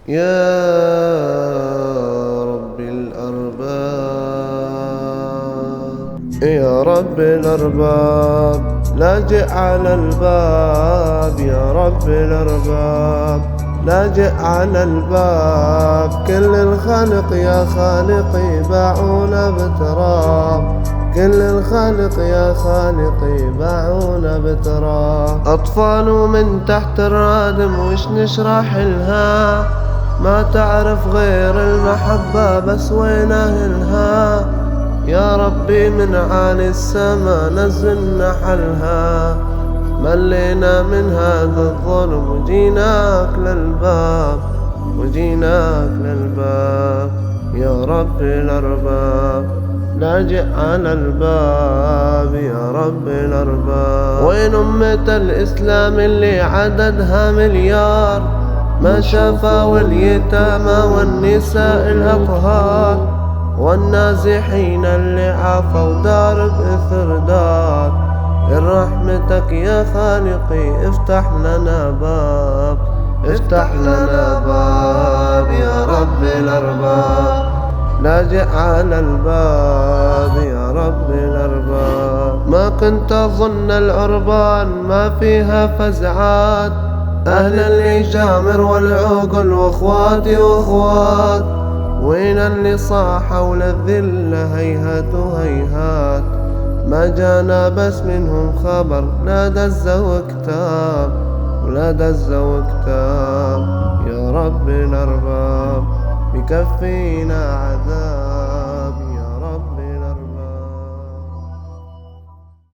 يا رب الأرباب، يا رب الأرباب، لاجئ على الباب. يا رب الأرباب، لاجئ على الباب. كل الخلق يا خالقي باعونا بتراب. كل الخالق يا خالقي باعونا بتراب. أطفال من تحت الرادم وش نشرح لها؟ ما تعرف غير المحبة بس وين أهلها؟ يا ربي من عالي السما نزلنا حلها. ملينا من هذا الظلم وجيناك للباب، وجيناك للباب. يا رب الأرباب، لاجئ على الباب. يا رب الأرباب، وين أمة الإسلام اللي عددها مليار؟ ما شافوا اليتامى والنساء الأطهار، والنازحين اللي عافوا دار بإثر دار. من رحمتك يا خالقي افتح لنا باب، افتح لنا باب. يا رب الأرباب، لاجئ على الباب. يا رب الأرباب، ما كنت أظن العربان ما فيها فزعات. أهل الإجامر والعقل واخواتي واخوات، وين اللي صاحوا للذل هيهات وهيهات. ما جانا بس منهم خبر، لا دز وكتاب ولا دز وكتاب. يا رب الأرباب، بكفينا عذاب.